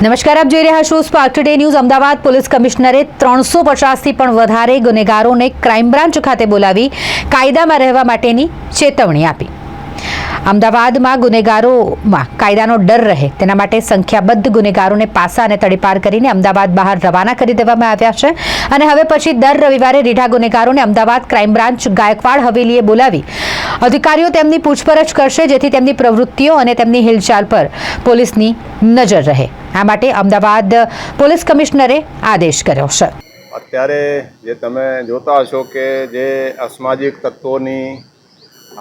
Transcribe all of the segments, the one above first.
નમસ્કાર, આપ જોઈ રહ્યા છો spark today news. Ahmedabad police કમિશનરે 350થી પણ વધારે ગુનેગારોને ક્રાઇમ બ્રાન્ચ ખાતે બોલાવી કાયદામાં રહેવા માટેની ચેતવણી આપી। અમદાવાદમાં ગુનેગારોમાં કાયદાનો ડર રહે તેના માટે સંખ્યાબદ્ધ ગુનેગારોને પાસા અને તડીપાર કરીને અમદાવાદ બહાર રવાના કરી દેવામાં આવ્યા છે અને હવે પછી દર રવિવારે રીઢા ગુનેગારોને અમદાવાદ ક્રાઇમ બ્રાન્ચ ગાયકવાડ હવેલીએ બોલાવી અધિકારીઓ તેમની પૂછપરછ કરશે, જેથી તેમની પ્રવૃત્તિઓ અને તેમની હિલચાલ પર પોલીસની નજર રહે। આ માટે અમદાવાદ પોલીસ કમિશનરે આદેશ કર્યો છે। અત્યારે જે તમે જોતા હશો કે જે અસામાજિક તત્વોની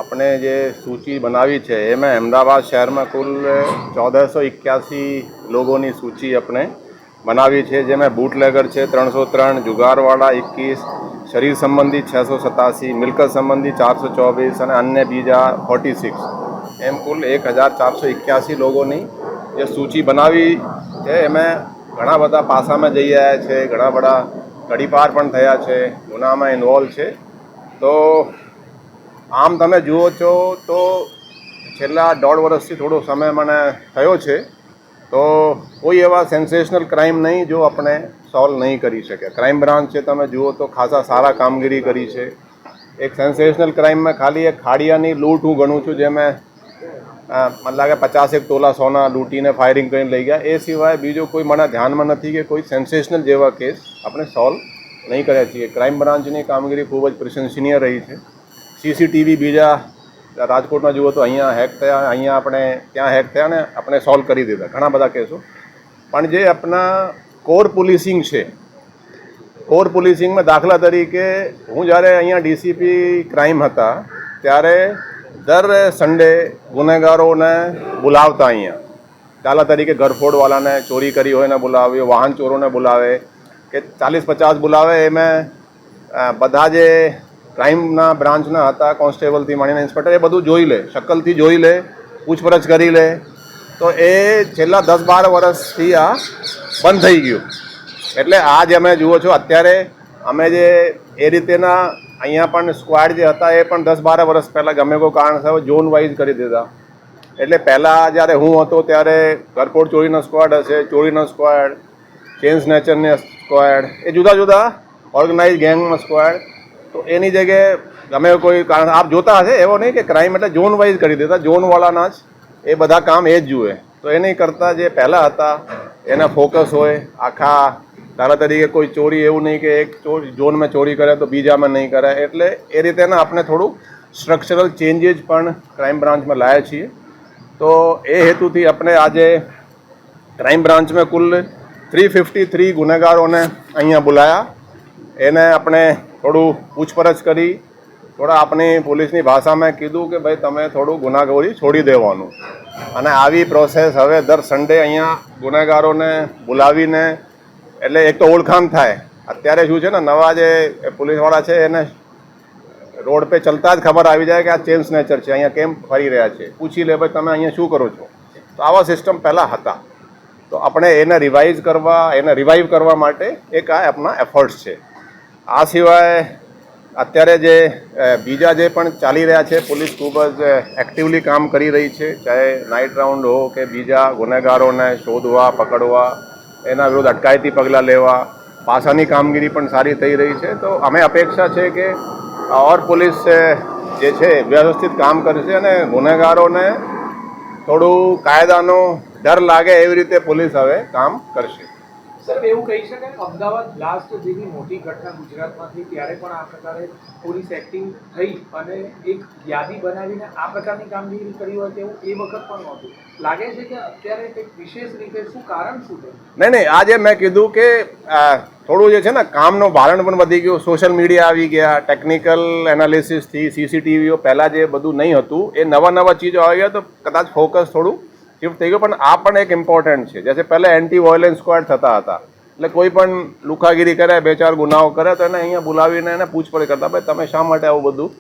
આપણે જે સૂચિ બનાવી છે એમાં અમદાવાદ શહેરમાં કુલ 1481 લોકોની સૂચિ આપણે બનાવી છે, જેમાં બૂટલેગર છે 303, જુગારવાળા 21, શરીર સંબંધી 687, મિલકત સંબંધી 424 અને અન્ય બીજા 46, એમ કુલ 1481 લોકોની જે સૂચિ બનાવી છે। એમાં ઘણા બધા પાસામાં જઈ રહ્યા છે, ઘણા બધા તડીપાર પણ થયા છે, ગુનામાં ઇન્વોલ્વ છે। તો આમ તમે જુઓ છો તો છેલ્લા 1.5 વર્ષથી થોડો સમય મને થયો છે, તો કોઈ એવા સેન્સેશનલ ક્રાઇમ નહીં જો આપણે સોલ્વ નહીં કરી શકે। ક્રાઇમ બ્રાન્ચ છે તમે જુઓ તો ખાસા સારા કામગીરી કરી છે। એક સેન્સેશનલ ક્રાઇમમાં ખાલી એક ખાડિયાની લૂંટ હું ગણું છું, જેમાં મને લાગે 50 તોલા સોના લૂંટીને ફાયરિંગ કરીને લઈ ગયા। એ સિવાય બીજો કોઈ મને ધ્યાનમાં નથી કે કોઈ સેન્સેશનલ જેવા કેસ આપણે સોલ્વ નહીં કર્યા છીએ। ક્રાઇમ બ્રાન્ચની કામગીરી ખૂબ જ પ્રશંસનીય રહી છે। સીસીટીવી બીજા રાજકોટમાં જુઓ તો અહીંયા હેક થયા, અહીંયા આપણે ત્યાં હેક થયા ને આપણે સોલ્વ કરી દીધા ઘણા બધા કેસો। પણ જે આપણા કોર પોલીસિંગ છે, કોર પોલીસિંગમાં દાખલા તરીકે હું જ્યારે અહીંયા ડીસીપી ક્રાઇમ હતા ત્યારે દર સન્ડે ગુનેગારોને બોલાવતા અહીંયા। દાખલા તરીકે ઘરફોડવાળાને ચોરી કરી હોય ને બોલાવે, વાહન ચોરોને બોલાવે કે 40-50 બોલાવે। એમાં બધા જે ક્રાઇમના બ્રાન્ચના હતા કોન્સ્ટેબલથી માંડીને ઇન્સ્પેક્ટર એ બધું જોઈ લે, શકલથી જોઈ લે, પૂછપરછ કરી લે। તો એ છેલ્લા 10-12 વર્ષથી આ બંધ થઈ ગયું। એટલે આ જે અમે જુઓ છો અત્યારે અમે જે એ રીતેના અહીંયા પણ સ્ક્વોડ જે હતા એ પણ 10-12 વર્ષ પહેલાં ગમે કોઈ કારણસર ઝોન વાઇઝ કરી દીધા। એટલે પહેલાં જ્યારે હું હતો ત્યારે ઘરફોડ ચોરીનો સ્ક્વોડ હશે, ચોરીનો સ્ક્વોડ, ચેન સ્નેચરની સ્ક્વોડ, એ જુદા જુદા ઓર્ગેનાઇઝ ગેંગનો સ્ક્વોડ। તો એની જગ્યાએ ગમે કોઈ કારણ આપ જોતા હશે, એવો નહીં કે ક્રાઇમ એટલે ઝોન વાઇઝ કરી દેતા, ઝોનવાળાના જ એ બધા કામ એ જ જુએ। તો એ નહીં કરતાં જે પહેલાં હતા એના ફોકસ હોય આખા। દાખલા તરીકે કોઈ ચોરી એવું નહીં કે એક ઝોનમાં ચોરી કરે તો બીજામાં નહીં કરે। એટલે એ રીતેના આપણે થોડું સ્ટ્રક્ચરલ ચેન્જીસ પણ ક્રાઇમ બ્રાન્ચમાં લાવ્યા છીએ। તો એ હેતુથી આપણે આજે ક્રાઇમ બ્રાન્ચમાં કુલ 353 ગુનેગારોને અહીંયા બોલાયા। એને આપણે થોડું પૂછપરછ કરી, થોડા આપણી પોલીસની ભાષામાં કીધું કે ભાઈ તમે થોડું ગુનાખોરી છોડી દેવાનું। અને આવી પ્રોસેસ હવે દર સન્ડે અહીંયા ગુનેગારોને બોલાવીને એટલે એક તો ઓળખાણ થાય। અત્યારે શું છે ને, નવા જે પોલીસવાળા છે એને રોડ पे ચલતા જ ખબર આવી જાય કે આ ચેન સ્નેચર છે, અહીંયા કેમ ફરી રહ્યા છે, પૂછી લે ભાઈ તમે અહીંયા શું કરો છો। તો આવા સિસ્ટમ પહેલાં હતા। તો આપણે એને રિવાઇવ કરવા માટે એક આ આપણા એફર્ટ્સ છે। આ સિવાય અત્યારે જે બીજા જે પણ ચાલી રહ્યા છે, પોલીસ ખૂબ જ એક્ટિવલી કામ કરી રહી છે, ચાહે નાઇટ રાઉન્ડ હો કે બીજા ગુનેગારોને શોધવા, પકડવા, એના વિરુદ્ધ અટકાયતી પગલાં લેવા, પાસાની કામગીરી પણ સારી થઈ રહી છે। તો અમે અપેક્ષા છે કે ઓર પોલીસ જે છે વ્યવસ્થિત કામ કરશે અને ગુનેગારોને થોડું કાયદાનો ડર લાગે એવી રીતે પોલીસ હવે કામ કરશે। સર, એવું કહી શકાય અમદાવાદ બ્લાસ્ટ જેવી મોટી ઘટના ગુજરાતમાંથી ત્યારે પણ આ પ્રકારે પોલીસ એક્ટિંગ થઈ અને એક યાદી બનાવીને આ પ્રકારની કામગીરી કરી હોય તેવું એ વખત પણ નહોતું। લાગે છે કે અત્યારે કંઈક વિશેષ રીતે શું કારણ શું છે? નહીં, આજે મેં કીધું કે થોડું જે છે ને કામનો ભારણ પણ વધી ગયું, સોશિયલ મીડિયા આવી ગયા, ટેકનિકલ એનાલિસિસથી સીસીટીવીઓ પહેલાં જે બધું નહીં હતું એ નવા ચીજો આવી ગયા, તો કદાચ ફોકસ થોડું શિફ્ટ થઈ ગયું। પણ આ પણ એક ઇમ્પોર્ટન્ટ છે, જેસે પહેલાં એન્ટી વાયોલન્સ સ્ક્વોડ થતા હતા, એટલે કોઈ પણ લુખાગીરી કરે, 2-4 ગુનાઓ કરે તો એને અહીંયા બોલાવીને એને પૂછપરછ કરતા, ભાઈ તમે શા માટે આવું બધું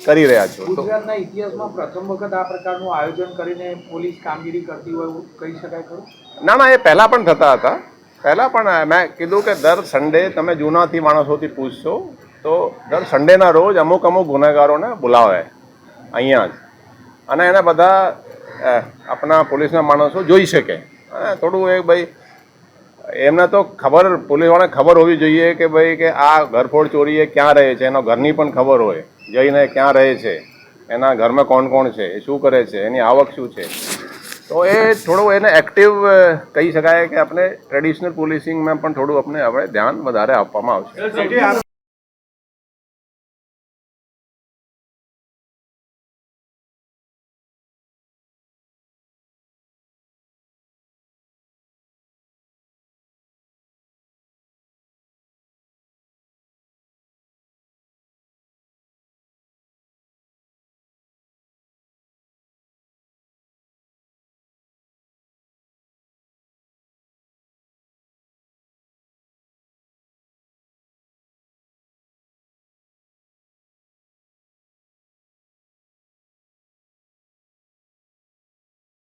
કરી રહ્યા છો। ગુજરાતના ઇતિહાસમાં પ્રથમ વખત આ પ્રકારનું આયોજન કરીને પોલીસ કામગીરી કરતી હોય એવું કહી શકાય ખરું? ના, એ પહેલાં પણ થતા હતા। પહેલાં પણ મેં કીધું કે દર સન્ડે તમે જૂનાથી માણસોથી પૂછશો તો દર સન્ડેના રોજ અમુક ગુનેગારોને બોલાવે અહીંયા જ, અને એને બધા अपना पुलिस माणसों જોઈ શકે। થોડું એ ભાઈ એમને તો ખબર, પોલીસવાળાને ખબર હોવી જોઈએ કે ભાઈ કે આ ઘરફોડ ચોરી એ ક્યાં રહે છે, એનો ઘરની પણ ખબર હોય, જઈને ક્યાં રહે છે, એના ઘરમાં કોણ કોણ છે, એ શું કરે છે, એની આવક શું છે. તો એ થોડું એને એક્ટિવ કહી શકાય કે આપણે ટ્રેડિશનલ પોલીસિંગમાં પણ થોડું આપણે હવે ધ્યાન વધારે આપવામાં આવશે.